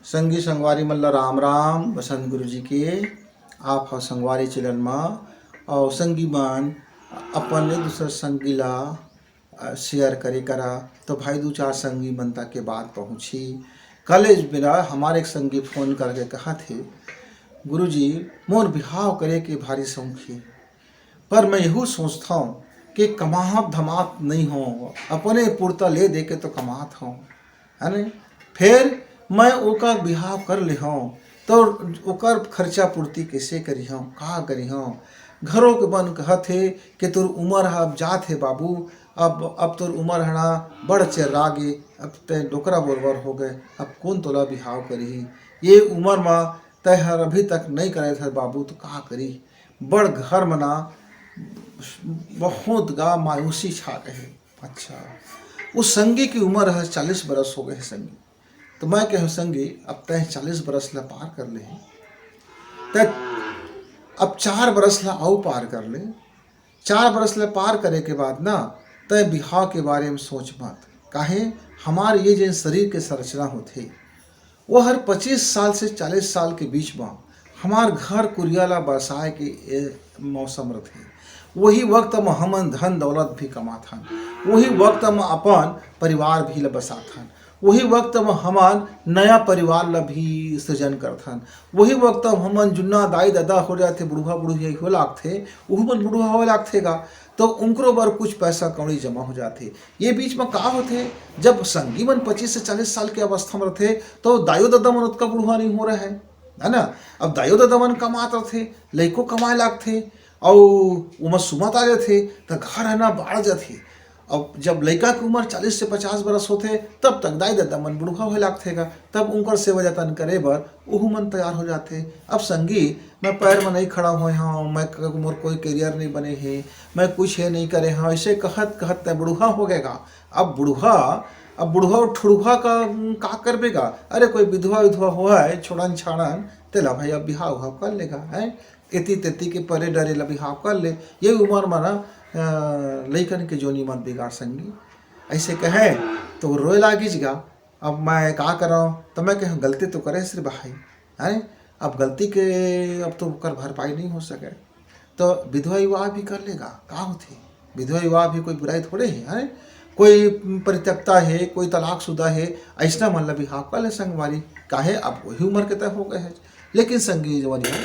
संगी संगवारी मल्ला राम राम बसंत गुरु जी के आप ह संगवारी चलन में और संगी मन अपन एक दूसरे संगी ला शेयर करे करा। तो भाई दो चार संगी मन तक के बात पहुँची। कल इस मेरा हमारे एक संगी फोन करके कहा थे, गुरु जी मोर बिहाव करे के भारी शौक है, पर मैं यहू सोचता हूँ कि कमाहत धमात नहीं हो, अपने पुरता ले दे के तो कमात हूँ, है न। फिर मैं ओकर बिहाव कर ले हूँ तो ओकर खर्चा पूर्ति कैसे करी हूँ, का करी हूँ। घरों के बन कहत है कि तोर उम्र है, अब जात है बाबू, अब तोर उम्र है ना, बड़ चेर्रा गे, अब तय डोकरा बोरबर हो गए, अब कौन तोला बिहाव करी। ये उम्र में तय हर अभी तक नहीं करे थे बाबू, तो का करी। बड़ घर मना बहुत गा मायूसी छा गए। अच्छा, उस संगी की उम्र है 40 बरस हो गए है संगी। तो मैं कह संगी अब तय 40 बरस ला पार कर ले, तय अब 4 बरस ला आओ पार कर ले। 4 बरस ला पार करे के बाद ना तय बिहाव के बारे में सोच मत। काहे हमारे ये जो शरीर के संरचना होते वो हर 25 साल से 40 साल के बीच में हमार घर कुरियाला बरसाए के मौसम रहते। वही वक्त में हमन धन दौलत भी कमाथन, वही वक्त में अपन परिवार भी बसाथन, वही वक्त में हमन नया परिवार ला भी सृजन करथन, वही वक्त में हमन जुन्ना दाई दादा हो जाते, बुढ़वा बुढ़िया हो लागथे, वह मन बुढ़वा हो लागथेगा तो उनको बर कुछ पैसा कौड़ी जमा हो जाते। ये बीच में का होते, जब संगी मन 25 से 40 साल के अवस्था में रहते तो दायो दादा मन उतना बुढ़वा नहीं हो रहा है ना। अब दायो दादा मन कमात रहते, लइको कमाए लागथे और उमर सुमत आ जाते तो घर है ना बाढ़ जाते। अब जब लड़का की उम्र 40 से 50 बरस होते तब तक दाई दादा मन बुढ़ा हो लागथेगा, तब उनकर सेवा जतन करे बर वह मन तैयार हो जाते। अब संगी मैं पैर में नहीं खड़ा हुए हाँ, मैं मोर कोई करियर नहीं बने है, मैं कुछ है नहीं करे हाँ, ऐसे कहत कहत बुढ़ा हो गएगा। अब बुढ़वा ठुड़ुआ का करबेगा। अरे कोई विधवा विधवा हुआ है छोड़न छाड़न तेला भाई अब बिहाव उहाव कर लेगा है, एती तेती के परे डरे ला बिहाव कर ले। ये उम्र में ना लइकन के जोनी मत बिगाड़ संगी। ऐसे कहे तो रोए लागिजगा। अब मैं का करा, तो मैं कह गलती तो करे सिर्फ भाई है, अब गलती के अब तो कर भरपाई नहीं हो सके तो विधवा विवाह भी कर लेगा। का होती विधवा विवाह भी कोई बुराई थोड़े है, कोई परित्यक्ता है, कोई तलाकशुदा है, ऐसा मन ला बिहाव कर ले संगवारी। काहे अब वही उम्र के तय हो गए है। लेकिन संगी जवनिया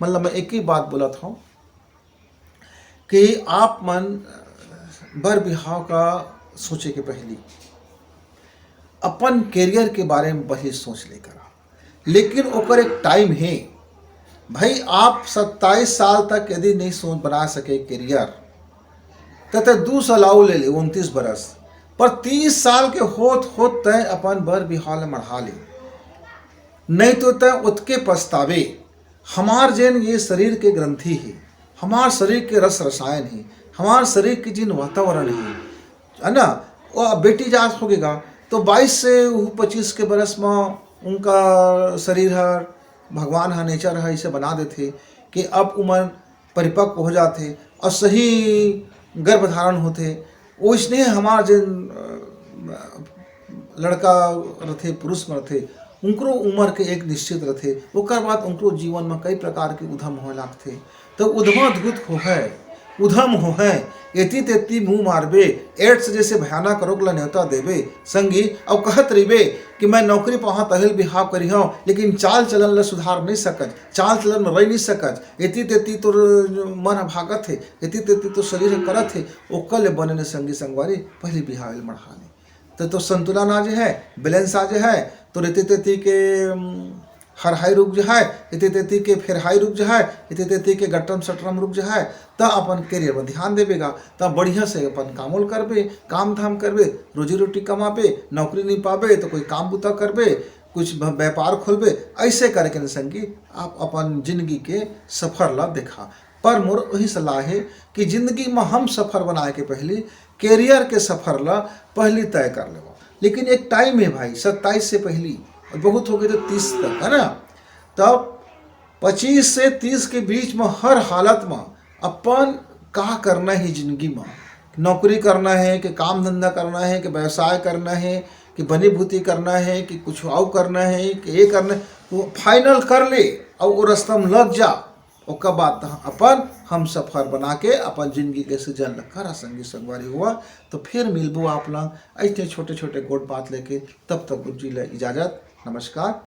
मतलब मैं एक ही बात बोला था कि आप मन बर बिहाव का सोचे के पहली अपन कैरियर के बारे में पहले सोच ले करा। लेकिन ओकर एक टाइम है भाई, आप 27 साल तक यदि नहीं सोच बना सके कैरियर तो 2 साल और ले ले 29 बरस, पर 30 साल के होत होत तय अपन बर बिहाव में बढ़ा ले, नहीं तो तय उतके पछतावे। हमार जेन ये शरीर के ग्रंथि है, हमार शरीर के रस रसायन है, हमार शरीर के जिन वातावरण है ना, वो बेटी जात होगेगा तो 22 से 25 के बरस में उनका शरीर है भगवान है नेचर है इसे बना देते कि अब उम्र परिपक्व हो जाते और सही गर्भधारण होते। वैसने हमार जिन लड़का रहते पुरुष में रहते उनको उम्र के एक निश्चित रहते, ओकर बाद उनको जीवन में कई प्रकार के उधम हो लागते। तो उधमाधुत हो है, उधम हो है, एती तेती मुँह मारबे, एड्स जैसे भयानक रोग ला न्योता देवे संगी। अब कहत रहिबे कि मैं नौकरी पाहा तहिल बिहाव करी हूँ, लेकिन चाल चलन ला सुधार नहीं सकत, चाल चलन में रह नहीं सकत, एती तेती तोर मन भागत है, एती तेती तो शरीर करत है, ओकर ले बने संगी संगवारी पहले बिहाव बढ़ा ले तो संतुलन आज है, बैलेंस आज है। तो रेती तेती के हर हाई रुक जाए, इति तेती के फिर हाई रुक जाए, इति तेती के गट्टम सटरम रुक जाए, तब अपन करियर में ध्यान देवेगा, तब बढ़िया से अपन कामोल करबे, काम धाम करबे, रोजी रोटी कमाबे, नौकरी नहीं पाबे तो कोई काम बुता करबे, कुछ व्यापार खोलबे। ऐसे करके न संगी आप अपन जिंदगी के सफर ला देखा। पर मोर वही सलाह है कि जिंदगी में हम सफर बनाए के पहले कैरियर के सफर ला पहले तय कर लेवा। लेकिन एक टाइम है भाई 27 से पहली, बहुत हो गए तो 30 तक है ना, तब 25 से 30 के बीच में हर हालत में अपन का करना है जिंदगी में, नौकरी करना है कि काम धंधा करना है कि व्यवसाय करना है कि बनीभूति करना है कि कुछ और करना है कि ये करना है, वो फाइनल कर ले और वो रास्ता में लग जा। ओकर बाद अपन हम सफ़र बना के अपन जिंदगी के सजन करा संगी संगवारी हुआ। तो फिर मिलबो आप लोग ऐसे छोटे छोटे गोट बात लेके। तब तक गुरु जी ले इजाज़त। नमस्कार।